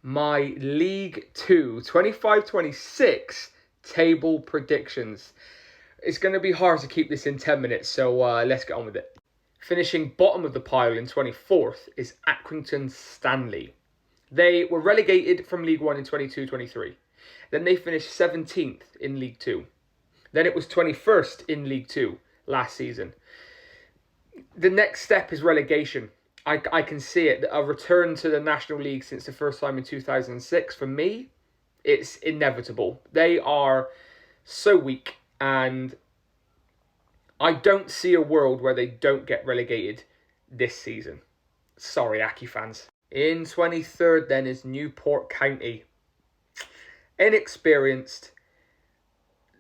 my League 2 25-26 table predictions. It's going to be hard to keep this in 10 minutes, so let's get on with it. Finishing bottom of the pile in 24th is Accrington Stanley. They were relegated from League 1 in 22-23. Then they finished 17th in League 2. Then it was 21st in League 2 last season. The next step is relegation. I can see it. A return to the National League since the first time in 2006. For me, it's inevitable. They are so weak, and I don't see a world where they don't get relegated this season. Sorry, Aki fans. In 23rd then is Newport County. Inexperienced.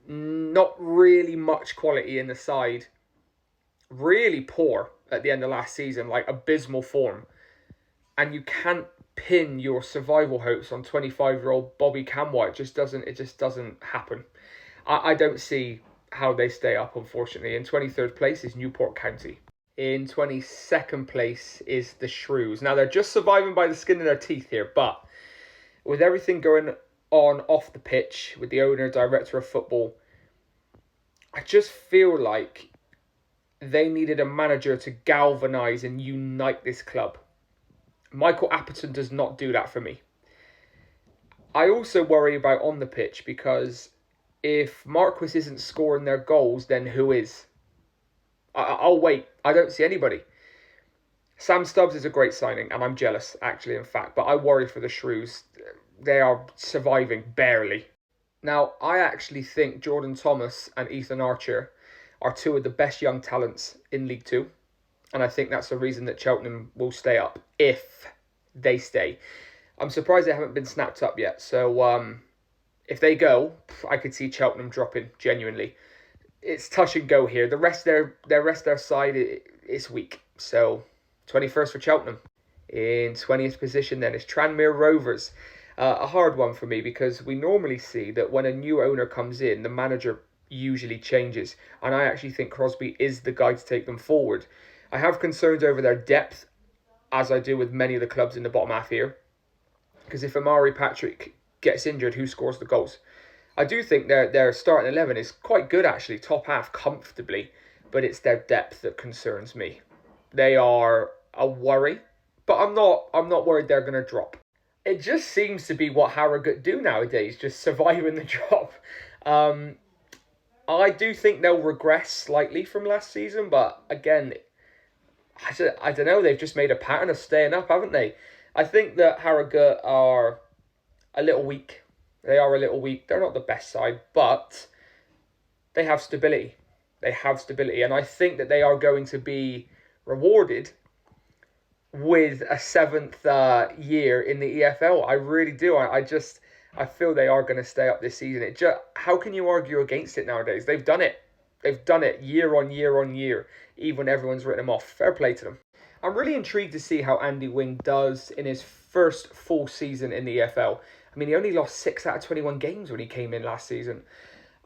Not really much quality in the side. Really poor at the end of last season, like abysmal form. And you can't pin your survival hopes on 25-year-old Bobby Camwhite. It just doesn't happen. I don't see how they stay up, unfortunately. In 23rd place is Newport County. In 22nd place is the Shrews. Now, they're just surviving by the skin of their teeth here, but with everything going on off the pitch, with the owner, director of football, I just feel like they needed a manager to galvanise and unite this club. Michael Appleton does not do that for me. I also worry about on the pitch, because if Marquis isn't scoring their goals, then who is? I'll wait. I don't see anybody. Sam Stubbs is a great signing, and I'm jealous, actually, in fact. But I worry for the Shrews. They are surviving barely. Now, I actually think Jordan Thomas and Ethan Archer are two of the best young talents in League 2. And I think that's the reason that Cheltenham will stay up, if they stay. I'm surprised they haven't been snapped up yet. So if they go, I could see Cheltenham dropping, genuinely. It's touch and go here. The rest of their side is weak. So 21st for Cheltenham. In 20th position then is Tranmere Rovers. A hard one for me, because we normally see that when a new owner comes in, the manager usually changes. And I actually think Crosby is the guy to take them forward. I have concerns over their depth, as I do with many of the clubs in the bottom half here. Because if Amari Patrick gets injured, who scores the goals? I do think their starting 11 is quite good, actually, top half comfortably, but it's their depth that concerns me. They are a worry, but I'm not worried they're going to drop. It just seems to be what Harrogate do nowadays, just surviving the drop. I do think they'll regress slightly from last season, but again, I don't know, they've just made a pattern of staying up, haven't they? I think that Harrogate are a little weak. They are a little weak. They're not the best side, but they have stability. And I think that they are going to be rewarded with a 7th year in the EFL. I really do. I feel they are going to stay up this season. How can you argue against it nowadays? They've done it. They've done it year on year on year, even when everyone's written them off. Fair play to them. I'm really intrigued to see how Andy Wing does in his first full season in the EFL. I mean, he only lost 6 out of 21 games when he came in last season.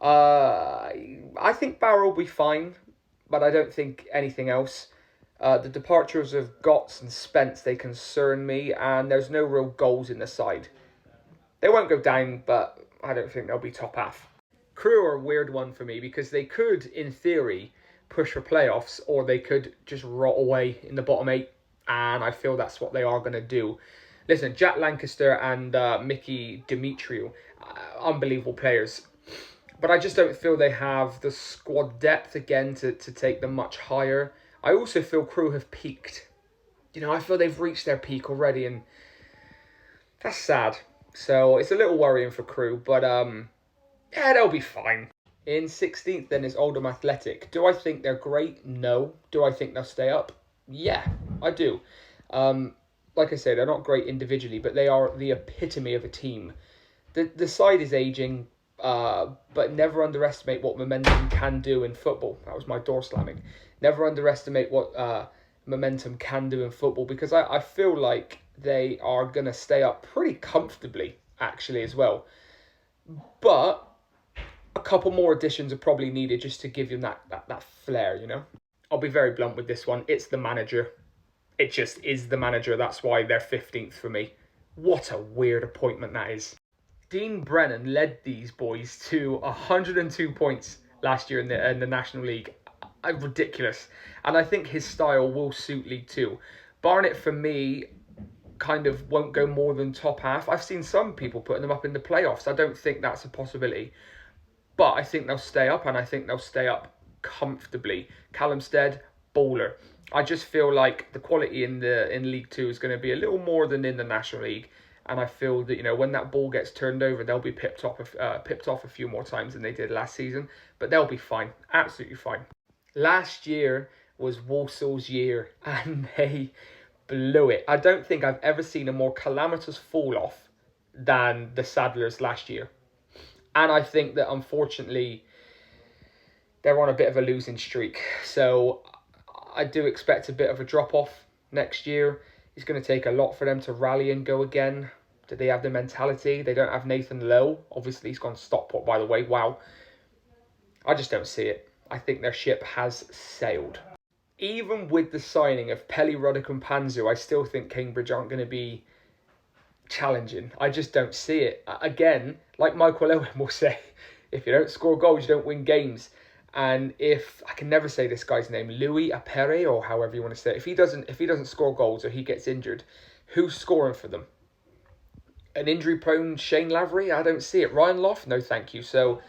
I think Barrow will be fine, but I don't think anything else. The departures of Gotts and Spence, they concern me, and there's no real goals in the side. They won't go down, but I don't think they'll be top half. Crewe are a weird one for me, because they could, in theory, push for playoffs, or they could just rot away in the bottom 8, and I feel that's what they are going to do. Listen, Jack Lancaster and Mickey Demetriou, unbelievable players. But I just don't feel they have the squad depth again to take them much higher. I also feel Crewe have peaked. I feel they've reached their peak already, and that's sad. So it's a little worrying for Crewe, but yeah, they'll be fine. In 16th then is Oldham Athletic. Do I think they're great? No. Do I think they'll stay up? Yeah, I do. Like I say, they're not great individually, but they are the epitome of a team. The side is ageing, but never underestimate what momentum can do in football. That was my door slamming. Never underestimate what momentum can do in football, because I feel like they are going to stay up pretty comfortably, actually, as well. But a couple more additions are probably needed just to give you that flair, I'll be very blunt with this one. It's the manager. It just is the manager. That's why they're 15th for me. What a weird appointment that is. Dean Brennan led these boys to 102 points last year in the National League. Ridiculous. And I think his style will suit League Two. Barnet, for me, kind of won't go more than top half. I've seen some people putting them up in the playoffs. I don't think that's a possibility. But I think they'll stay up, and I think they'll stay up comfortably. Callum Stead, baller. I just feel like the quality in League Two is going to be a little more than in the National League, and I feel that when that ball gets turned over, they'll be pipped off a few more times than they did last season. But they'll be fine, absolutely fine. Last year was Walsall's year, and they blew it. I don't think I've ever seen a more calamitous fall off than the Saddlers last year. And I think that, unfortunately, they're on a bit of a losing streak. So I do expect a bit of a drop-off next year. It's going to take a lot for them to rally and go again. Do they have the mentality? They don't have Nathan Lowe. Obviously, he's gone Stockport, by the way. Wow. I just don't see it. I think their ship has sailed. Even with the signing of Pelly, Ruddock and Panzu, I still think Cambridge aren't going to be challenging. I just don't see it. Again, like Michael Owen will say, if you don't score goals, you don't win games. And if I can never say this guy's name, Louis Apere, or however you want to say it, if he doesn't score goals or he gets injured, who's scoring for them? An injury-prone Shane Lavery? I don't see it. Ryan Loft? No, thank you. So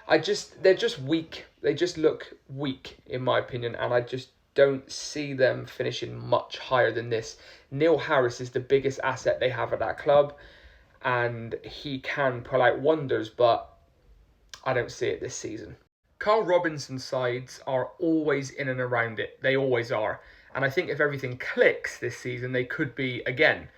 they're just weak. They just look weak, in my opinion, and I just don't see them finishing much higher than this. Neil Harris is the biggest asset they have at that club, and he can pull out wonders, but I don't see it this season. Carl Robinson's sides are always in and around it. They always are. And I think if everything clicks this season, they could be again.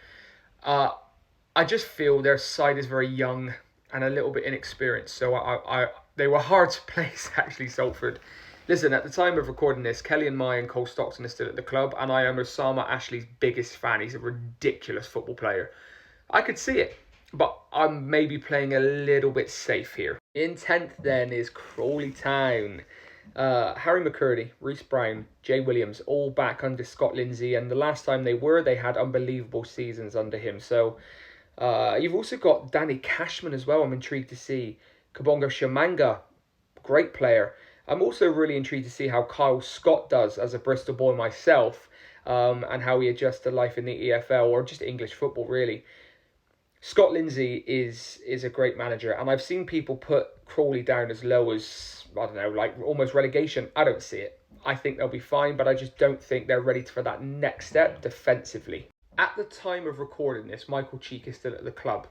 I just feel their side is very young and a little bit inexperienced. So they were hard to place, actually, Salford. Listen, at the time of recording this, Kelly and Mai and Cole Stockton are still at the club, and I am Osama Ashley's biggest fan. He's a ridiculous football player. I could see it, but I'm maybe playing a little bit safe here. In 10th then is Crawley Town. Harry McCurdy, Reece Brown, Jay Williams, all back under Scott Lindsay, and the last time they had unbelievable seasons under him. So you've also got Danny Cashman as well, I'm intrigued to see. Kabongo Shamanga, great player. I'm also really intrigued to see how Kyle Scott does as a Bristol boy myself, and how he adjusts to life in the EFL, or just English football, really. Scott Lindsay is a great manager, and I've seen people put Crawley down as low as, I don't know, like almost relegation. I don't see it. I think they'll be fine, but I just don't think they're ready for that next step defensively. At the time of recording this, Michael Cheek is still at the club.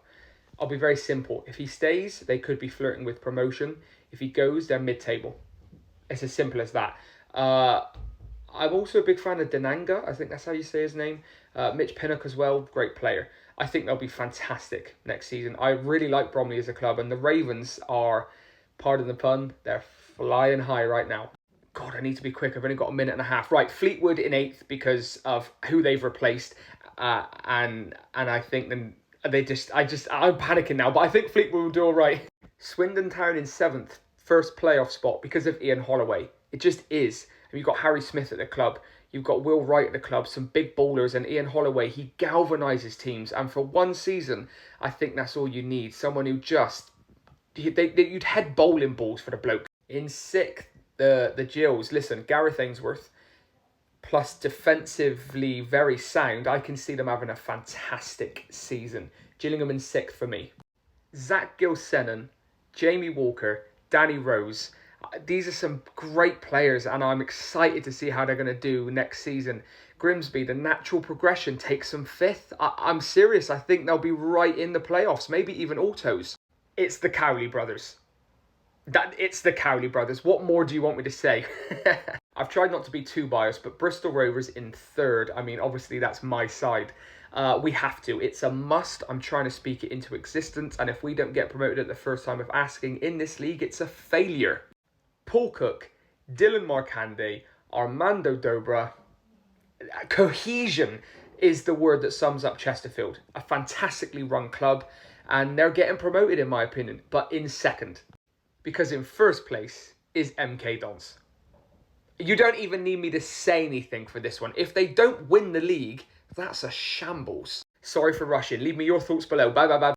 I'll be very simple. If he stays, they could be flirting with promotion. If he goes, they're mid-table. It's as simple as that. I'm also a big fan of Denanga. I think that's how you say his name. Mitch Pinnock as well. Great player. I think they'll be fantastic next season. I really like Bromley as a club. And the Ravens are, pardon the pun, they're flying high right now. God, I need to be quick. I've only got a minute and a half. Right, Fleetwood in 8th because of who they've replaced. And I think then I'm panicking now. But I think Fleetwood will do all right. Swindon Town in 7th. First playoff spot because of Ian Holloway. It just is. And you've got Harry Smith at the club. You've got Will Wright at the club. Some big bowlers. And Ian Holloway, he galvanises teams. And for one season, I think that's all you need. Someone who just... You'd head bowling balls for the bloke. In 6th, the Gills. Listen, Gareth Ainsworth, plus defensively very sound. I can see them having a fantastic season. Gillingham in 6th for me. Zach Gilsenan, Jamie Walker, Danny Rose. These are some great players, and I'm excited to see how they're going to do next season. Grimsby, the natural progression, takes them 5th. I'm serious. I think they'll be right in the playoffs, maybe even autos. It's the Cowley brothers. It's the Cowley brothers. What more do you want me to say? I've tried not to be too biased, but Bristol Rovers in 3rd. I mean, obviously that's my side. We have to. It's a must. I'm trying to speak it into existence. And if we don't get promoted at the first time of asking in this league, it's a failure. Paul Cook, Dylan Markande, Armando Dobra. Cohesion is the word that sums up Chesterfield. A fantastically run club. And they're getting promoted, in my opinion, but in 2nd. Because in 1st place is MK Dons. You don't even need me to say anything for this one. If they don't win the league, that's a shambles. Sorry for rushing. Leave me your thoughts below. Bye, bye, bye.